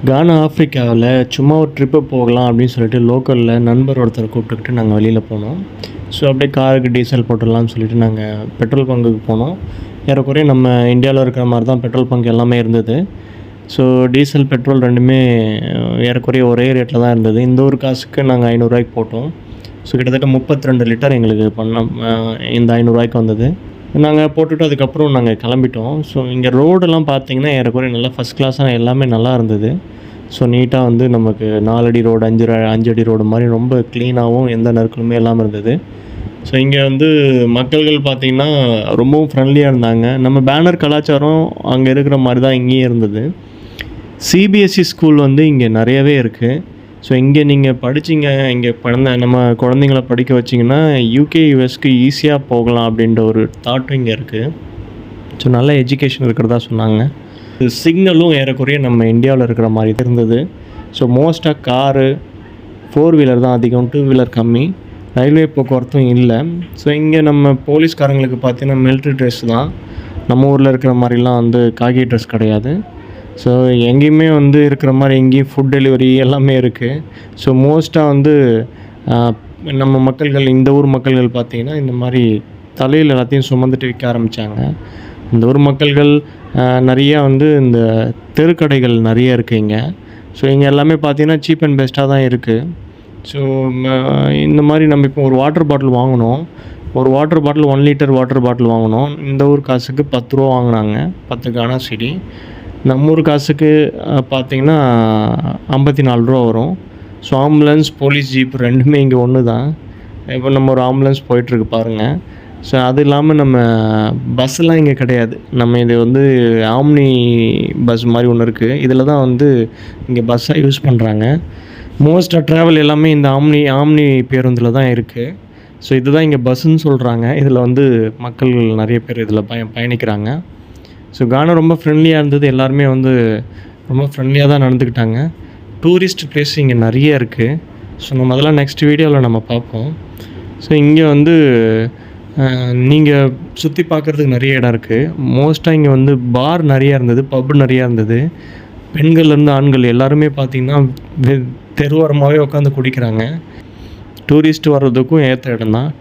கானா ஆஃப்ரிக்காவில் சும்மா ஒரு ட்ரிப்பு போகலாம் அப்படின்னு சொல்லிட்டு லோக்கலில் நண்பர் ஒருத்தர் கூப்பிட்டுக்கிட்டு நாங்கள் வெளியில் போனோம். ஸோ அப்படியே காருக்கு டீசல் போட்டுடலாம்னு சொல்லிட்டு நாங்கள் பெட்ரோல் பங்குக்கு போனோம். ஏறக்குறைய நம்ம இந்தியாவில் இருக்கிற மாதிரி தான் பெட்ரோல் பங்க் எல்லாமே இருந்தது. ஸோ டீசல் பெட்ரோல் ரெண்டுமே ஏறக்குறைய ஒரே ரேட்டில் தான் இருந்தது. இந்த ஒரு காசுக்கு நாங்கள் 500 ரூபாய்க்கு போட்டோம். ஸோ கிட்டத்தட்ட 32 லிட்டர் எங்களுக்கு இந்த 500 ரூபாய்க்கு வந்தது. நாங்கள் போட்டுவிட்டு அதுக்கப்புறம் நாங்கள் கிளம்பிட்டோம். ஸோ இங்கே ரோடெல்லாம் பார்த்தீங்கன்னா ஏறக்குறைய நல்லா ஃபஸ்ட் கிளாஸாக எல்லாமே நல்லா இருந்தது. ஸோ நீட்டாக வந்து நமக்கு 4 அடி ரோடு 5 அடி ரோடு மாதிரி ரொம்ப க்ளீனாகவும் எந்த நறுக்கலுமே இல்லாமல் இருந்தது. ஸோ இங்கே வந்து மக்கள்கள் பார்த்திங்கன்னா ரொம்பவும் ஃப்ரெண்ட்லியாக இருந்தாங்க. நம்ம பேனர் கலாச்சாரம் அங்கே இருக்கிற மாதிரி தான் இங்கேயும் இருந்தது. சிபிஎஸ்சி ஸ்கூல் வந்து இங்கே நிறையவே இருக்குது. ஸோ இங்கே நீங்கள் படிச்சிங்க, இங்கே நம்ம குழந்தைங்கள படிக்க வச்சிங்கன்னா யூகே யூஎஸ்க்கு ஈஸியாக போகலாம் அப்படின்ற ஒரு தாட்டும் இங்கே இருக்குது. ஸோ நல்ல எஜுகேஷன் இருக்கிறதா சொன்னாங்க. சிக்னலும் ஏறக்குறைய நம்ம இந்தியாவில் இருக்கிற மாதிரி தான் இருந்தது. ஸோ மோஸ்ட்டாக காரு 4 வீலர் தான் அதிகம், 2 வீலர் கம்மி. ரயில்வே போக்குவரத்தும் இல்லை. ஸோ இங்கே நம்ம போலீஸ்காரங்களுக்கு பார்த்தீங்கன்னா மிலிட்ரி ட்ரெஸ் தான். நம்ம ஊரில் இருக்கிற மாதிரிலாம் வந்து காக்கி ட்ரெஸ் கிடையாது. ஸோ எங்கேயுமே வந்து இருக்கிற மாதிரி எங்கேயும் ஃபுட் டெலிவரி எல்லாமே இருக்குது. ஸோ மோஸ்ட்டாக வந்து நம்ம மக்கள்கள், இந்த ஊர் மக்கள்கள் பார்த்திங்கன்னா இந்த மாதிரி தலையில் எல்லாத்தையும் சுமந்துட்டு விற்க ஆரம்பித்தாங்க. இந்த ஊர் மக்கள்கள் நிறையா வந்து இந்த தெருக்கடைகள் நிறைய இருக்குது இங்கே. ஸோ இங்கே எல்லாமே பார்த்திங்கன்னா சீப் அண்ட் பெஸ்ட்டாக தான் இருக்குது. ஸோ இந்த மாதிரி நம்ம இப்போ ஒரு வாட்டர் பாட்டில் வாங்கினோம். ஒரு water bottle 1 litre water bottle வாங்கினோம். இந்த ஊர் காசுக்கு 10 ரூபா வாங்கினாங்க, 10 கானா சிடி. நம்ம ஊர் காசுக்கு பார்த்திங்கன்னா 54 ரூபா வரும். ஸோ ஆம்புலன்ஸ், போலீஸ் ஜீப் ரெண்டுமே இங்கே ஒன்று தான். இப்போ நம்ம ஒரு ஆம்புலன்ஸ் போயிட்டுருக்கு பாருங்கள். ஸோ அது இல்லாமல் நம்ம பஸ்ஸெலாம் இங்கே கிடையாது. நம்ம இது வந்து ஆம்னி பஸ் மாதிரி ஒன்று இருக்குது. இதில் தான் வந்து இங்கே பஸ்ஸாக யூஸ் பண்ணுறாங்க. மோஸ்ட்டாக ட்ராவல் எல்லாமே இந்த ஆம்னி பேருந்தில் தான் இருக்குது. ஸோ இதுதான் இங்கே பஸ்ஸுன்னு சொல்கிறாங்க. இதில் வந்து மக்கள் நிறைய பேர் இதில் பயணிக்கிறாங்க. ஸோ கானா ரொம்ப ஃப்ரெண்ட்லியாக இருந்தது. எல்லாருமே வந்து ரொம்ப ஃப்ரெண்ட்லியாக தான் நடந்துக்கிட்டாங்க. டூரிஸ்ட் பிளேஸ் இங்கே நிறைய இருக்குது. ஸோ நம்ம அதெல்லாம் நெக்ஸ்ட் வீடியோவில் நம்ம பார்ப்போம். ஸோ இங்கே வந்து நீங்கள் சுற்றி பார்க்குறதுக்கு நிறைய இடம் இருக்குது. மோஸ்ட்டாக இங்கே வந்து பார் நிறையா இருந்தது, பப் நிறையா இருந்தது. பெண்கள்லேருந்து ஆண்கள் எல்லாருமே பார்த்திங்கன்னா தெருவோரமாகவே உட்காந்து குடிக்கிறாங்க. டூரிஸ்ட் வர்றதுக்கும் ஏற்ற இடம் தான்.